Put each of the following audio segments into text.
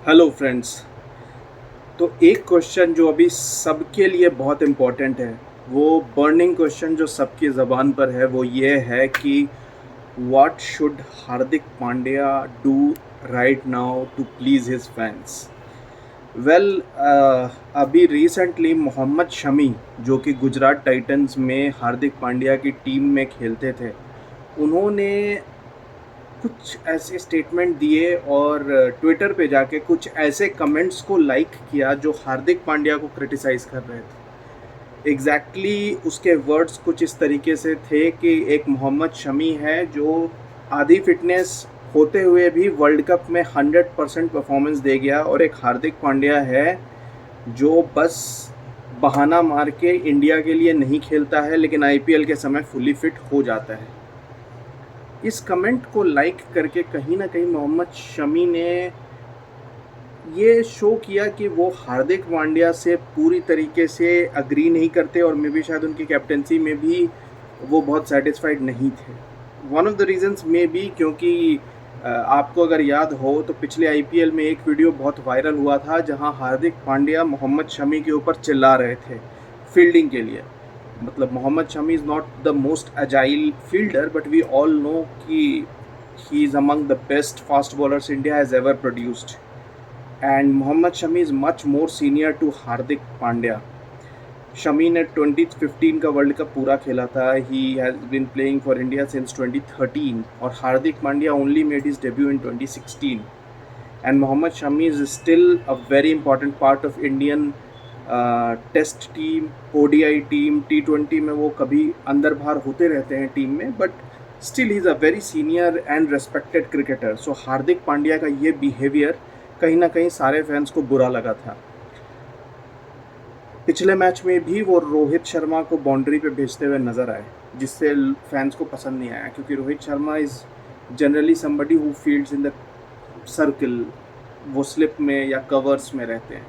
Hello friends. तो एक question जो अभी सबके लिए बहुत इम्पोर्टेंट है, वो बर्निंग क्वेश्चन जो सबकी ज़बान पर है, वो ये है कि what should Hardik Pandya do right now to please his fans. Well, अभी रिसेंटली मोहम्मद शमी, जो कि गुजरात टाइटंस में हार्दिक पांड्या की टीम में खेलते थे, उन्होंने कुछ ऐसे स्टेटमेंट दिए और ट्विटर पे जाके कुछ ऐसे कमेंट्स को लाइक किया जो हार्दिक पांड्या को क्रिटिसाइज़ कर रहे थे। उसके वर्ड्स कुछ इस तरीके से थे कि एक मोहम्मद शमी है जो आधी फिटनेस होते हुए भी वर्ल्ड कप में 100% परफॉर्मेंस दे गया, और एक हार्दिक पांड्या है जो बस बहाना मार के इंडिया के लिए नहीं खेलता है लेकिन आईपीएल के समय फुली फिट हो जाता है। इस कमेंट को लाइक करके कहीं ना कहीं मोहम्मद शमी ने ये शो किया कि वो हार्दिक पांड्या से पूरी तरीके से अग्री नहीं करते, और मे बी शायद उनकी कैप्टेंसी में भी वो बहुत सेटिस्फाइड नहीं थे। One of the reasons may be क्योंकि आपको अगर याद हो तो पिछले आईपीएल में एक वीडियो बहुत वायरल हुआ था जहां हार्दिक पांड्या मोहम्मद शमी के ऊपर चिल्ला रहे थे फील्डिंग के लिए। मतलब Mohammed Shami is not the most agile fielder, but we all know कि he is among the best fast bowlers India has ever produced, and Mohammed Shami is much more senior to Hardik Pandya. Shami ने 2015 का वर्ल्ड कप पूरा खेला था। He has been playing for India since 2013, और Hardik Pandya only made his debut in 2016। And Mohammed Shami is still a very important part of Indian test team, ODI team, T20 में वो कभी अंदर बाहर होते रहते हैं टीम में, but still he is a very senior and respected cricketer. So Hardik Pandya का ये बिहेवियर कहीं ना कहीं सारे फैंस को बुरा लगा था। पिछले मैच में भी वो रोहित शर्मा को बाउंड्री पे भेजते हुए नज़र आए, जिससे फैंस को पसंद नहीं आया, क्योंकि Rohit Sharma is generally somebody who fields in the circle, वो स्लिप में या कवर्स में रहते हैं।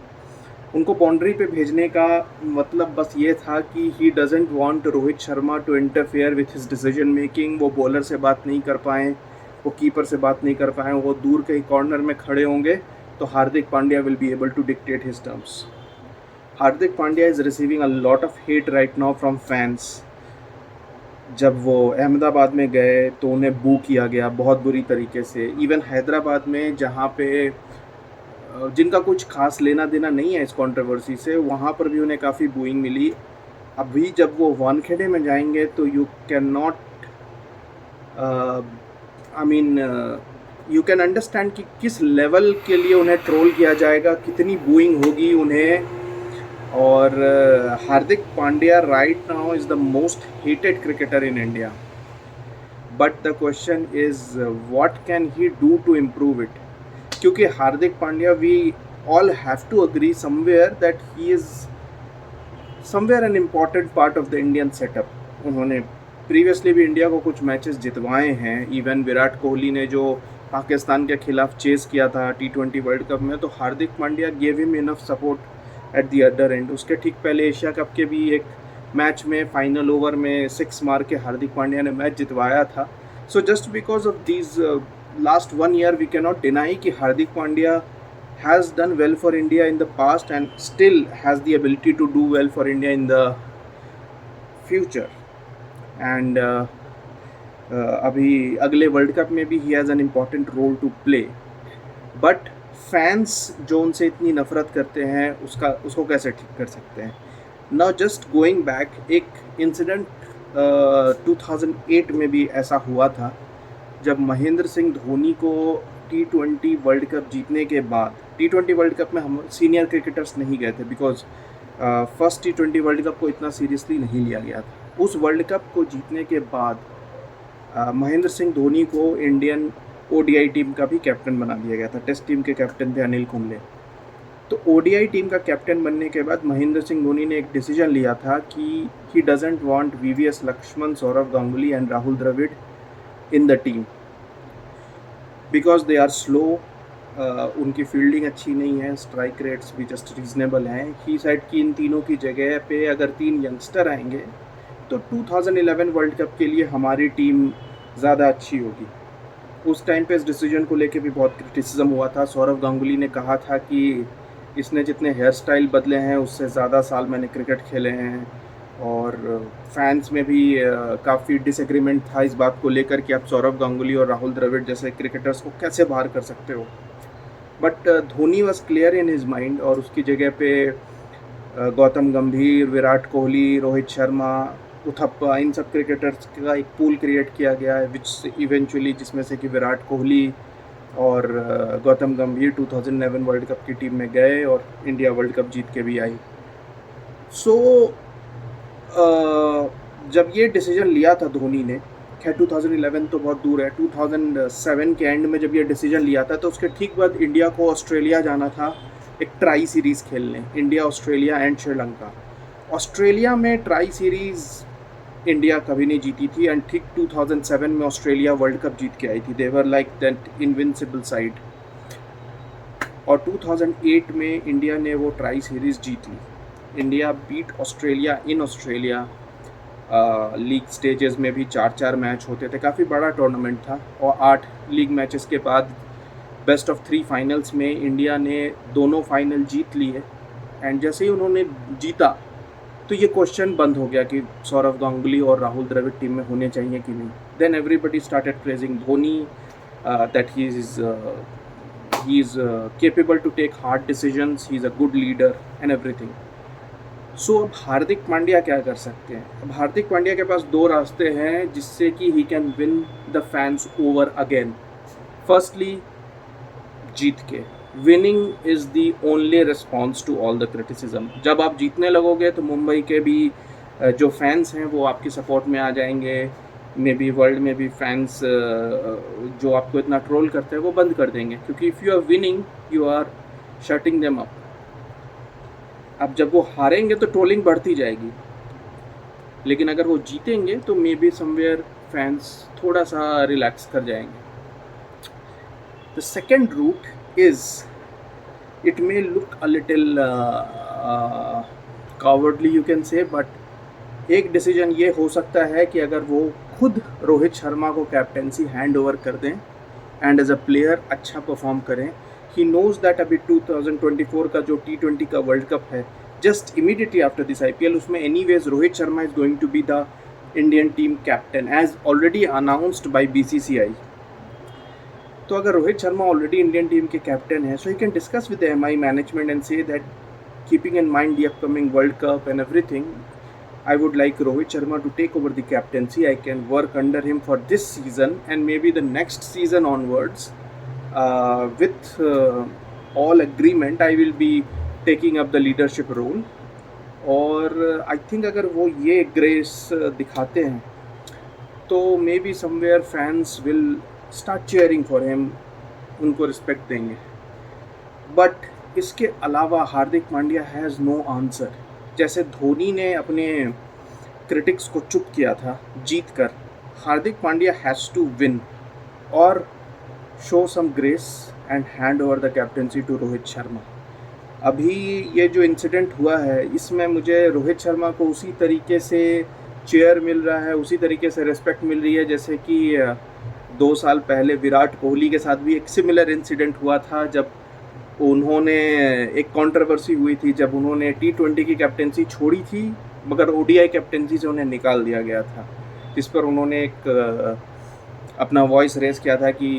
उनको बाउंड्री पे भेजने का मतलब बस ये था कि he doesn't want Rohit Sharma to interfere with his decision making. वो बॉलर से बात नहीं कर पाएँ, वो कीपर से बात नहीं कर पाएँ, वो दूर कहीं कॉर्नर में खड़े होंगे तो Hardik Pandya will be able to dictate his terms. Hardik Pandya is receiving a lot of hate right now from fans. जब वो अहमदाबाद में गए तो उन्हें बू किया गया बहुत बुरी तरीके से। इवन हैदराबाद में, जहाँ पे जिनका कुछ खास लेना देना नहीं है इस कंट्रोवर्सी से, वहाँ पर भी उन्हें काफ़ी बूइंग मिली। अभी जब वो वानखेड़े में जाएंगे तो you can not, I mean, you can understand कि किस लेवल के लिए उन्हें ट्रोल किया जाएगा, कितनी बूइंग होगी उन्हें। और Hardik Pandya right now is the most hated cricketer in India, but the question is what can he do to improve it. क्योंकि Hardik Pandya, we all have to agree somewhere that he is somewhere an important part of the Indian setup. उन्होंने previously भी India को कुछ matches जितवाए हैं। Even Virat Kohli ने जो पाकिस्तान के खिलाफ चेस किया था T20 वर्ल्ड कप में, तो Hardik Pandya gave him enough support at the other end. उसके ठीक पहले एशिया कप के भी एक मैच में फाइनल ओवर में 6 मार के हार्दिक पांड्या ने मैच जितवाया था। So just because of these last 1 year, we cannot deny कि Hardik Pandya has done well for India in the past and still has the ability to do well for India in the future. And अभी अगले world cup में भी he has an important role to play. But fans जो उनसे इतनी नफरत करते हैं, उसको कैसे ठीक कर सकते हैं। नाउ जस्ट गोइंग बैक, एक इंसिडेंट 2008 में भी ऐसा हुआ था, जब महेंद्र सिंह धोनी को T20 वर्ल्ड कप जीतने के बाद, T20 वर्ल्ड कप में हम सीनियर क्रिकेटर्स नहीं गए थे because first T20 world cup को इतना सीरियसली नहीं लिया गया था। उस वर्ल्ड कप को जीतने के बाद महेंद्र सिंह धोनी को इंडियन ओडीआई टीम का भी कैप्टन बना दिया गया था। टेस्ट टीम के कैप्टन थे अनिल कुंबले। तो ओडीआई टीम का कैप्टन बनने के बाद महेंद्र सिंह धोनी ने एक डिसीजन लिया था कि he doesn't want VVS Laxman, Sourav Ganguly and Rahul Dravid in the team because they are slow. उनकी फील्डिंग अच्छी नहीं है, स्ट्राइक रेट्स भी जस्ट रीजनेबल हैं। ही सेड कि इन तीनों की जगह पे अगर 3 यंगस्टर आएंगे तो 2011 वर्ल्ड कप के लिए हमारी टीम ज़्यादा अच्छी होगी। उस टाइम पे इस डिसीजन को लेके भी बहुत क्रिटिसिज्म हुआ था। सौरव गांगुली ने कहा था कि इसने जितने हेयर स्टाइल बदले हैं उससे ज़्यादा साल मैंने क्रिकेट खेले हैं, और फैंस में भी काफ़ी डिसएग्रीमेंट था इस बात को लेकर कि आप सौरव गांगुली और राहुल द्रविड़ जैसे क्रिकेटर्स को कैसे बाहर कर सकते हो। But Dhoni was clear in his mind, और उसकी जगह पे गौतम गंभीर, विराट कोहली, रोहित शर्मा, उथप्पा, इन सब क्रिकेटर्स का एक पूल क्रिएट किया गया है, विच इवेंचुअली जिसमें से कि विराट कोहली और गौतम गंभीर 2011 वर्ल्ड कप की टीम में गए और इंडिया वर्ल्ड कप जीत के भी आई। सो जब ये डिसीजन लिया था धोनी ने, खैर 2011 तो बहुत दूर है, 2007 के एंड में जब ये डिसीजन लिया था तो उसके ठीक बाद इंडिया को ऑस्ट्रेलिया जाना था एक ट्राई सीरीज़ खेलने, India, Australia and Sri Lanka. Australia में ट्राई सीरीज़ इंडिया कभी नहीं जीती थी, एंड ठीक 2007 में ऑस्ट्रेलिया वर्ल्ड कप जीत के आई थी। They were like that invincible side. और 2008 में इंडिया ने वो ट्राई सीरीज़ जीत ली। India beat Australia in Australia. League stages में भी 4-4 मैच होते थे, काफ़ी बड़ा टूर्नामेंट था, और 8 लीग मैचेस के बाद बेस्ट ऑफ 3 फाइनल्स में इंडिया ने दोनों फाइनल जीत लिए। एंड जैसे ही उन्होंने जीता तो ये क्वेश्चन बंद हो गया कि सौरव गांगुली और राहुल द्रविड़ टीम में होने चाहिए कि नहीं। Then everybody started praising Dhoni, that he is capable to take hard decisions, he is a good leader and everything. So अब हार्दिक पांड्या क्या कर सकते हैं? अब हार्दिक पांड्या के पास 2 रास्ते हैं जिससे कि he can win the fans over again. Firstly, जीत के। Winning is the only response to all the criticism. जब आप जीतने लगोगे तो मुंबई के भी जो फैंस हैं वो आपकी सपोर्ट में आ जाएंगे। मे बी वर्ल्ड में भी फैंस जो आपको इतना ट्रोल करते हैं वो बंद कर देंगे, क्योंकि if you are winning you are shutting them up. अब जब वो हारेंगे तो ट्रोलिंग बढ़ती जाएगी, लेकिन अगर वो जीतेंगे तो मे बी समवेयर फैंस थोड़ा सा रिलैक्स कर जाएंगे। The second route is, it may look a little cowardly you can say, but एक डिसीजन ये हो सकता है कि अगर वो खुद रोहित शर्मा को कैप्टेंसी हैंड ओवर कर दें एंड एज अ प्लेयर अच्छा परफॉर्म करें। ही नोज दैट अभी 2024 का जो T20 का वर्ल्ड कप है, just immediately after this IPL, उसमें anyways Rohit Sharma is going to be the Indian team captain as already announced by BCCI। तो अगर Rohit Sharma already Indian team के कैप्टन है, so he can discuss with the MI management and say that keeping in mind the upcoming world cup and everything, I would like Rohit Sharma to take over the captaincy. I can work under him for this season and maybe the next season onwards. With all agreement, I will be taking up the leadership role. और I think अगर वो ये grace दिखाते हैं तो may be somewhere fans will start cheering for him, उनको respect देंगे। But इसके अलावा हार्दिक पांड्या हैज़ नो आंसर। जैसे धोनी ने अपने क्रिटिक्स को चुप किया था जीत कर, Hardik Pandya has to win और show some grace and hand over the captaincy to Rohit Sharma. अभी ये जो इंसिडेंट हुआ है इसमें मुझे रोहित शर्मा को उसी तरीके से चेयर मिल रहा है, उसी तरीके से रिस्पेक्ट मिल रही है जैसे कि 2 साल पहले विराट कोहली के साथ भी एक सिमिलर इंसिडेंट हुआ था, जब उन्होंने एक कंट्रोवर्सी हुई थी जब उन्होंने T20 की कैप्टेंसी छोड़ी थी मगर ODI कैप्टेंसी से उन्हें निकाल दिया गया था, जिस पर उन्होंने एक अपना वॉइस रेस किया था कि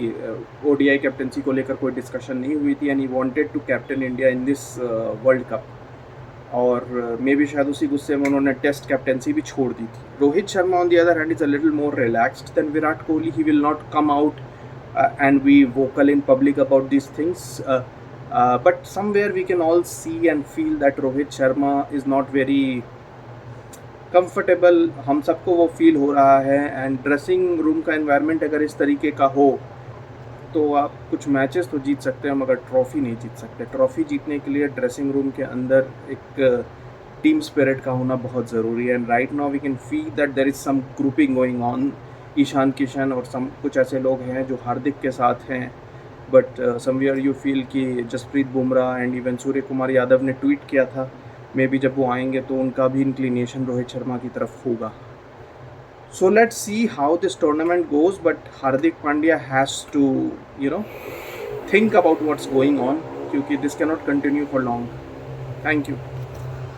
ODI कैप्टेंसी को लेकर कोई डिस्कशन नहीं हुई थी and he wanted to captain India in this world cup. और मे बी शायद उसी गुस्से में उन्होंने टेस्ट कैप्टेंसी भी छोड़ दी थी। Rohit Sharma on the other hand is a little more relaxed than Virat Kohli. He will not come out and be vocal in public about this things, but somewhere we can all see and feel that Rohit Sharma is not very comfortable। हम सबको वो feel हो रहा है। And dressing room का environment अगर इस तरीके का हो तो आप कुछ मैचेस तो जीत सकते हैं मगर ट्रॉफ़ी नहीं जीत सकते। ट्रॉफ़ी जीतने के लिए ड्रेसिंग रूम के अंदर एक टीम स्पिरिट का होना बहुत ज़रूरी है। And right now we can feel that there is some grouping going on. Ishan Kishan और सम कुछ ऐसे लोग हैं जो हार्दिक के साथ हैं, बट समवेयर यू फील कि जसप्रीत बुमराह एंड इवन सूर्य कुमार यादव ने ट्वीट किया था, मे बी जब वो आएंगे तो उनका भी इंक्लिनेशन रोहित शर्मा की तरफ होगा। So let's see how this tournament goes, but Hardik Pandya has to, think about what's going on, because this cannot continue for long. Thank you.